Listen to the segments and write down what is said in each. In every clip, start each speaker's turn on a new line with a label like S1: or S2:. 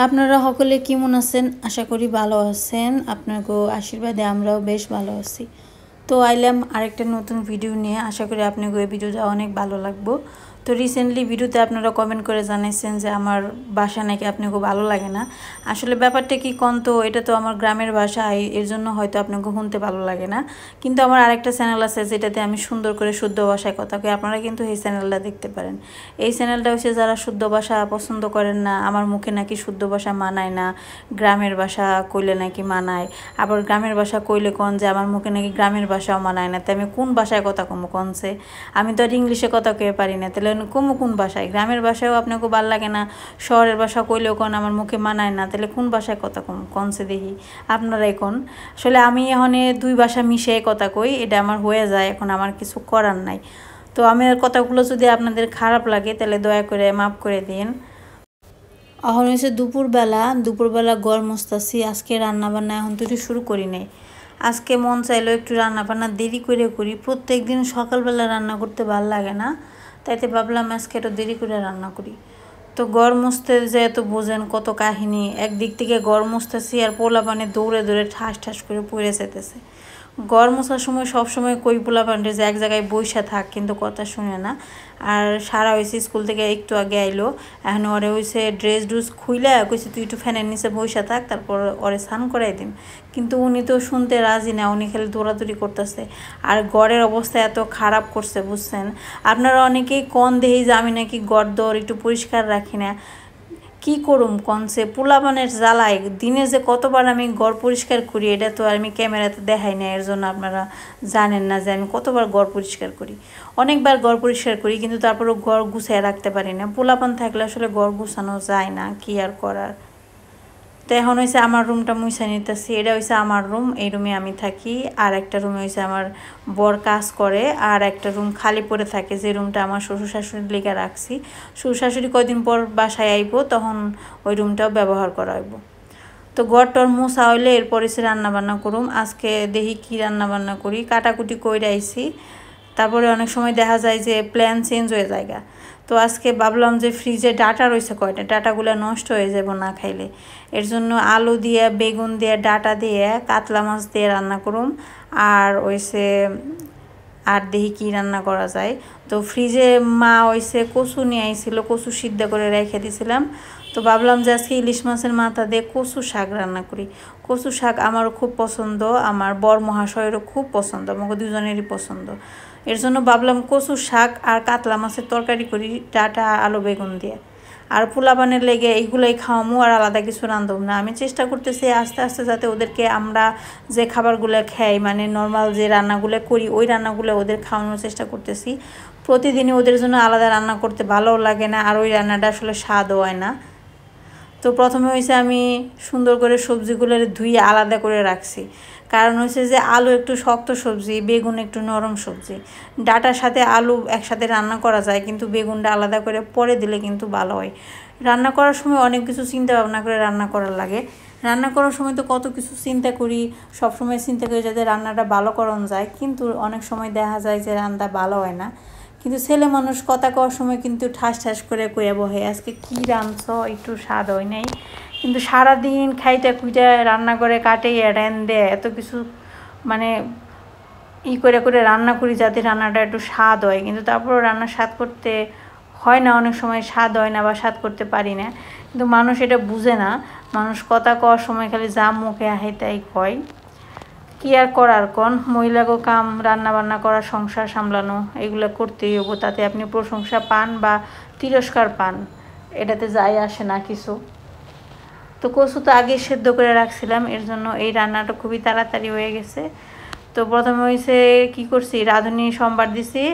S1: আপনারা সকলে কেমন আছেন? আশা করি ভালো আছেন। আপনাদের আশীর্বাদে আমরাও বেশ ভালো আছি। তো আইলাম আরেকটা নতুন ভিডিও নিয়ে। আশা করি আপনাদের এই ভিডিওটা অনেক ভালো লাগবে। তো রিসেন্টলি ভিডিওতে আপনারা কমেন্ট করে জানাইছেন যে আমার বাসা নাকি আপনাদের ভালো লাগে না। আসলে ব্যাপারটা কি কোন, তো এটা তো আমার গ্রামের ভাষা, এর জন্য হয়তো আপনাদের শুনতে ভালো লাগে না। কিন্তু আমার আরেকটা চ্যানেল আছে যেটাতে আমি সুন্দর করে শুদ্ধ ভাষায় কথা কই, আপনারা কিন্তু এই চ্যানেলটা দেখতে পারেন। এই চ্যানেলটা হচ্ছে যারা শুদ্ধ ভাষা পছন্দ করেন না, আমার মুখে নাকি শুদ্ধ ভাষা মানায় না, গ্রামের ভাষা কইলে নাকি মানায়, আবার গ্রামের ভাষা কইলে কোন যে আমার মুখে নাকি গ্রামের ভাষাও মানায় না, তাই আমি কোন ভাষায় কথা কমো কনছে? আমি তো আর ইংলিশে কথা কয়ে পারি না, তাহলে কমো কোন ভাষায়? গ্রামের ভাষাও আপনাকে ভালো লাগে না, শহরের ভাষা কইলেও কোন আমার মুখে মানায় না, তাহলে কোন ভাষায় কথা কম কনছে দেখি আপনারাই কোন। আসলে আমি এখন দুই ভাষা মিশিয়ে কথা কই, এটা আমার হয়ে যায়, এখন আমার কিছু করার নাই। তো আমার কথাগুলো যদি আপনাদের খারাপ লাগে তাহলে দয়া করে মাফ করে দিন। এখন হয়েছে দুপুরবেলা গড় মস্তাছি। আজকে রান্নাবান্না এখন তো শুরু করি নাই। আজকে মন চাইলো একটু রান্নাবান্না দেরি করে করি। প্রত্যেক দিন সকালবেলা রান্না করতে ভালো লাগে না, তাইতে ভাবলাম আজকে একটু দেরি করে রান্না করি। তো গড় মুছতে যে তো বোঝেন কত কাহিনী, একদিক থেকে গড় মুছতেছি আর পোলা পানে দৌড়ে দৌড়ে ঠাস ঠাস করে পড়ে যেতেছে। গড় মোছার সময় সবসময় কই পোলা পান্ডে যে এক জায়গায় বইসা থাক, কিন্তু কথা শুনে না। আর সারা হয়েছে স্কুল থেকে একটু আগে আইলো, এখন ওরে হয়েছে ড্রেস খুইলা কইছে তুই একটু ফ্যানের নিচে বইসা থাক, তারপর ওরে স্নান করাই দিম। কিন্তু উনি তো শুনতে রাজি না, উনি খালি দৌড়াদৌড়ি করতেছে। আর গড়ের অবস্থা এত খারাপ করছে বুঝছেন। আপনারা অনেকেই কন দেহি যে আমি নাকি গড় দৌড় একটু পরিষ্কার রাখি না। কি করুম কনসে পোলাপানের জ্বালায় দিনে যে কতবার আমি গড় পরিষ্কার করি, এটা তো আর আমি ক্যামেরাতে দেখাই না, এর জন্য আপনারা জানেন না যে আমি কতবার গড় পরিষ্কার করি। অনেকবার গড় পরিষ্কার করি, কিন্তু তারপরেও গড় গুছিয়ে রাখতে পারি না। পোলাপান থাকলে আসলে গড় গুছানো যায় না, কি আর করার। তো এখন হয়েছে আমার রুমটা মুছে নিতেছি। এটা হয়েছে আমার রুম, এই রুমে আমি থাকি। আর একটা রুমে হয়েছে আমার বর কাজ করে, আর একটা রুম খালি পড়ে থাকে, যে রুমটা আমার শ্বশুর শাশুড়ির লেগে রাখছি। শ্বশুর শাশুড়ি কয়দিন পর বাসায় আইব, তখন ওই রুমটাও ব্যবহার করা হইব। তো ঘরটর মোছা হইলে এরপর এসে রান্নাবান্না করুম। আজকে দেখি কি রান্নাবান্না করি, কাটাকুটি কইরা আইছি। তারপরে অনেক সময় দেখা যায় যে প্ল্যান চেঞ্জ হয়ে যায়। তো আজকে ভাবলাম যে ফ্রিজে ডাটা রয়েছে কয়টা, ডাটাগুলো নষ্ট হয়ে যাব না খাইলে। এর জন্য আলু দিয়ে, বেগুন দিয়ে, ডাটা দিয়ে, কাতলা মাছ দিয়ে রান্না করুম। আর ওইসে আর দেখি কী রান্না করা যায়। তো ফ্রিজে মা ওইসে কচু নিয়ে আইছিল, কচু সিদ্ধ করে রেখে দিয়েছিলাম। তো ভাবলাম যে আজকে ইলিশ মাছের মাথা দিয়ে কচু শাক রান্না করি। কচু শাক আমারও খুব পছন্দ, আমার বর মহাশয়েরও খুব পছন্দ, আমাকে দুজনেরই পছন্দ। এর জন্য ভাবলাম কচু শাক আর কাতলা মাছের তরকারি করি ডাটা আলু বেগুন দিয়ে। আর পোলাপানের লেগে এইগুলোই খাওয়ামো, আর আলাদা কিছু রান্ধব না। আমি চেষ্টা করতেছি আস্তে আস্তে যাতে ওদেরকে আমরা যে খাবারগুলো খাই, মানে নর্মাল যে রান্নাগুলো করি ওই রান্নাগুলো ওদের খাওয়ানোর চেষ্টা করতেছি। প্রতিদিনই ওদের জন্য আলাদা রান্না করতে ভালোও লাগে না, আর ওই রান্নাটা আসলে স্বাদও হয় না। তো প্রথমে হয়েছে আমি সুন্দর করে সবজিগুলো ধুয়ে আলাদা করে রাখছি। কারণ হচ্ছে যে আলু একটু শক্ত সবজি, বেগুন একটু নরম সবজি। ডাটার সাথে আলু একসাথে রান্না করা যায়, কিন্তু বেগুনটা আলাদা করে পরে দিলে কিন্তু ভালো হয়। রান্না করার সময় অনেক কিছু চিন্তা ভাবনা করে রান্না করার লাগে। রান্না করার সময় তো কত কিছু চিন্তা করি, সবসময় চিন্তা করি যাতে রান্নাটা ভালো করানো যায়, কিন্তু অনেক সময় দেখা যায় যে রান্না ভালো হয় না। কিন্তু ছেলে মানুষ কথা কওয়ার সময় কিন্তু ঠাস ঠাস করে কইয়া বহে আজকে কী রাঁধছ, একটু স্বাদ হয় নাই। কিন্তু সারাদিন খাইটা খুঁইটা রান্না করে কাটে রেঁধে এত কিছু মানে করে করে রান্না করি যাতে রান্নাটা একটু স্বাদ হয়, কিন্তু তারপরও রান্না স্বাদ করতে হয় না, অনেক সময় স্বাদ হয় না বা স্বাদ করতে পারি না। কিন্তু মানুষ এটা বুঝে না, মানুষ কথা কওয়ার সময় খালি যা মুখে আহে তাই কয়। কি আর করার কোন, মহিলাগো কাম রান্না বান্না করা, সংসার সামলানো, এগুলো করতেই হবো। তাতে আপনি প্রশংসা পান বা তিরস্কার পান, এটাতে যাই আসে না কিছু। তো কচু তো আগে সেদ্ধ করে রাখছিলাম, এর জন্য এই রান্নাটা খুবই তাড়াতাড়ি হয়ে গেছে। তো প্রথমে হয়েছে কি করছি, রাঁধুনি সম্বার দিছি,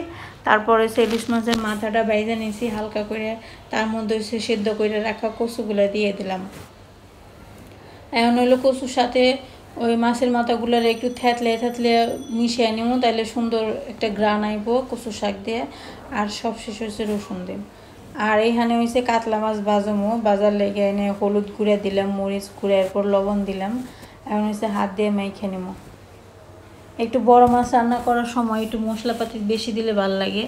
S1: তারপর হয়েছে ইলিশ মাছের মাথাটা বাইজে নিয়েছি হালকা করে, তার মধ্যে হয়েছে সেদ্ধ করে রাখা কচুগুলো দিয়ে দিলাম। এখন হইলো কচুর সাথে ওই মাছের মাথাগুলোর একটু থেতলে মিশিয়ে নিব, তাহলে সুন্দর একটা গ্রান আইব কচু শাক দিয়ে। আর সব শেষ হয়েছে রসুন দিম। আর এইখানে হয়েছে কাতলা মাছ ভাজমো, বাজার লেগে এনে হলুদ গুঁড়া দিলাম, মরিচ গুঁড়া, এরপর লবণ দিলাম। এখন হয়েছে হাত দিয়ে মাইখে নিব। একটু বড় মাছ রান্না করার সময় একটু মশলাপাতি বেশি দিলে ভালো লাগে।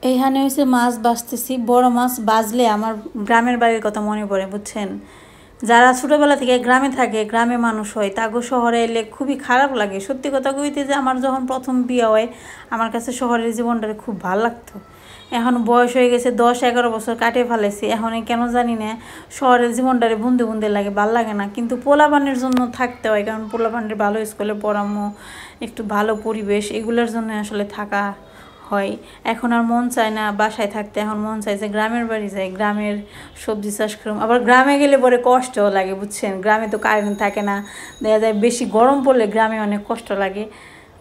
S1: এইখানে হয়েছে মাছ বাছতেছি। বড় মাছ বাজলে আমার গ্রামের বাড়ির কথা মনে পড়ে, বুঝছেন। যারা ছোটোবেলা থেকে গ্রামে থাকে, গ্রামে মানুষ হয়, তাগো শহরে এলে খুবই খারাপ লাগে। সত্যি কথা কইতে যে আমার যখন প্রথম বিয়ে হয়, আমার কাছে শহরের জীবনটা খুব ভালো লাগতো। এখন বয়স হয়ে গেছে, 10-11 বছর কাটিয়ে ফেলেছি, এখন কেন জানি না শহরের জীবনটারে বুন্দে বুন্দে লাগে, ভাল লাগে না। কিন্তু পোলাপানের জন্য থাকতে হয়, কারণ পোলাপানের ভালো স্কুলে পড়ামো, একটু ভালো পরিবেশ, এগুলোর জন্য আসলে থাকা হয়। এখন আর মন চায় না বাসায় থাকতে, এখন মন চায় যে গ্রামের বাড়ি যাই, গ্রামের সবজি চাষ করুম। আবার গ্রামে গেলে পরে কষ্টও লাগে, বুঝছেন। গ্রামে তো কারেন্ট থাকে না, দেখা যায় বেশি গরম পড়লে গ্রামে অনেক কষ্ট লাগে,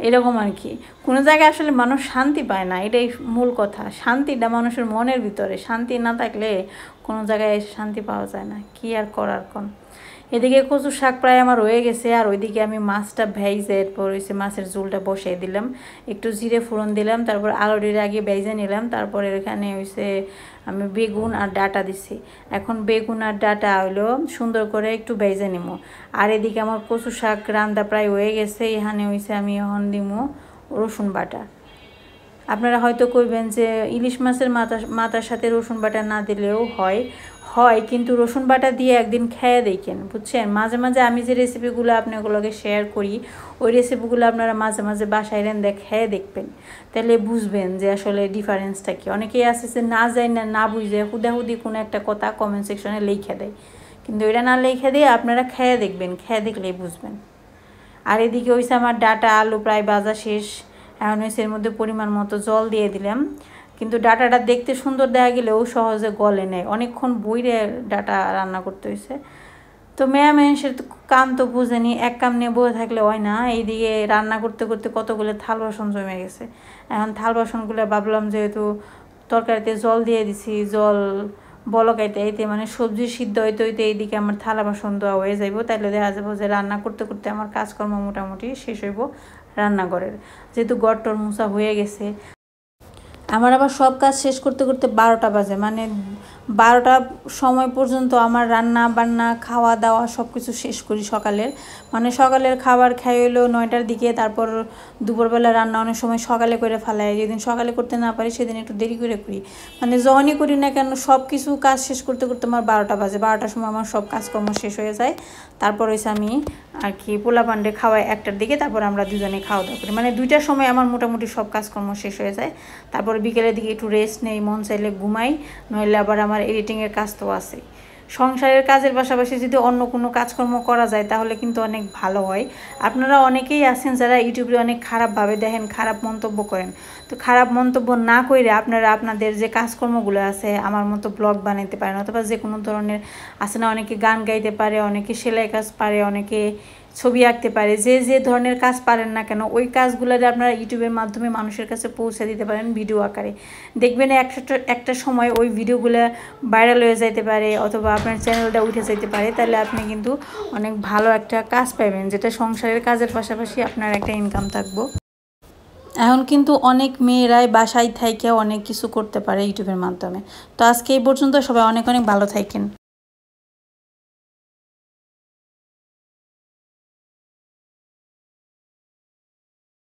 S1: এরকম আর কি। কোনো জায়গায় আসলে মানুষ শান্তি পায় না, এটাই মূল কথা। শান্তিটা মানুষের মনের ভিতরে, শান্তি না থাকলে কোনো জায়গায় শান্তি পাওয়া যায় না। কি আর করার কোন। এদিকে কচু শাক প্রায় আমার হয়ে গেছে, আর ওইদিকে আমি মাছটা ভেজে এরপর হয়েছে মাছের ঝোলটা বসিয়ে দিলাম, একটু জিরে ফোড়ন দিলাম, তারপর আলুটির আগে ভেজে নিলাম, তারপরে এখানে হয়েছে আমি বেগুন আর ডাটা দিছি। এখন বেগুন আর ডাটা হইলো সুন্দর করে একটু ভেজে নিব। আর এদিকে আমার কচু শাক রান্না প্রায় হয়ে গেছে, এখানে হয়েছে আমি এখন দিব রসুন বাটা। আপনারা হয়তো কইবেন যে ইলিশ মাছের মাথার সাথে রসুন বাটা না দিলেও হয়, কিন্তু রসুন বাটা দিয়ে একদিন খেয়ে দেখেন, বুঝছেন। মাঝে মাঝে আমি যে রেসিপিগুলো আপনাগুলোকে শেয়ার করি, ওই রেসিপিগুলো আপনারা মাঝে মাঝে বাসায় রেঁধে খেয়ে দেখবেন, তাহলে বুঝবেন যে আসলে ডিফারেন্সটা কি। অনেকেই আছে যে না যায় না বুঝে হুদাহুদি কোনো একটা কথা কমেন্ট সেকশনে লিখে দেয়, কিন্তু এটা না লিখে দিয়ে আপনারা খেয়ে দেখবেন, খেয়ে দেখলেই বুঝবেন। আর এদিকে হয়েছে আমার ডাটা আলু প্রায় ভাজা শেষ। এখন হয়েছে এর মধ্যে পরিমাণ মতো জল দিয়ে দিলাম, কিন্তু ডাটাটা দেখতে সুন্দর দেখা গেলেও সহজে গলে নেয়, অনেকক্ষণ বইরে ডাটা রান্না করতে হয়েছে। তো মেয়া মানুষের কাম তো বুঝেনি, এক কাম নিয়ে বসে থাকলে হয় না। এইদিকে রান্না করতে করতে কতগুলো থাল বাসন জমে গেছে। এখন থাল বাসনগুলো ভাবলাম যেহেতু তরকারিতে জল দিয়ে দিছি, জল বলকাইতে এইতে মানে সবজি সিদ্ধ হইতে হইতে এইদিকে আমার থালা বাসন ধোয়া হয়ে যাইব, তাইলে দেখা যাবো যে রান্না করতে করতে আমার কাজকর্ম মোটামুটি শেষ হইব রান্নাঘরের। যেহেতু গড়টর মুছা হয়ে গেছে, আমার আবার সব কাজ শেষ করতে করতে 12টা বাজে, মানে 12টা সময় পর্যন্ত আমার রান্না বান্না খাওয়া দাওয়া সব কিছু শেষ করি সকালের। মানে সকালের খাবার খাই হলো 9টার দিকে, তারপর দুপুরবেলা রান্না অনেক সময় সকালে করে ফেলাই, যেদিন সকালে করতে না পারি সেদিন একটু দেরি করে করি। মানে যখনই করি না কেন সব কিছু কাজ শেষ করতে করতে আমার 12টা বাজে। 12টার সময় আমার সব কাজকর্ম শেষ হয়ে যায়। তারপর হয়েছে আমি আর কি পোলা পান্ডে খাওয়াই 1টার দিকে, তারপর আমরা দুজনে খাওয়া দাওয়া করি। মানে 2টার সময় আমার মোটামুটি সব কাজকর্ম শেষ হয়ে যায়। তারপর বিকেলের দিকে একটু রেস্ট নেই, মন চাইলে ঘুমাই, নইলে আবার আমার এডিটিংয়ের কাজ তো আছে। সংসারের কাজের পাশাপাশি যদি অন্য কোনো কাজকর্ম করা যায় তাহলে কিন্তু অনেক ভালো হয়। আপনারা অনেকেই আছেন যারা ইউটিউবে অনেক খারাপভাবে দেখেন, খারাপ মন্তব্য করেন। তো খারাপ মন্তব্য না করে আপনারা আপনাদের যে কাজকর্মগুলো আছে আমার মতো ব্লগ বানাইতে পারেন, অথবা যে কোনো ধরনের আছে না, অনেকে গান গাইতে পারে, অনেকে সেলাই কাজ পারে, অনেকে ছবি আঁকতে পারে, যে যে ধরনের কাজ পারেন না কেন ওই কাজগুলোরে আপনারা ইউটিউবের মাধ্যমে মানুষের কাছে পৌঁছে দিতে পারেন ভিডিও আকারে। দেখবেন একটা সময় ওই ভিডিওগুলো ভাইরাল হয়ে যাইতে পারে, অথবা আপনার চ্যানেলটা উঠে যেতে পারে, তাহলে আপনি কিন্তু অনেক ভালো একটা কাজ পাবেন, যেটা সংসারের কাজের পাশাপাশি আপনার একটা ইনকাম থাকবো। এখন কিন্তু অনেক মেয়েরাই বাসায় থাইকে অনেক কিছু করতে পারে ইউটিউবের মাধ্যমে। তো আজকে এই পর্যন্ত, সবাই অনেক অনেক ভালো থাকেন।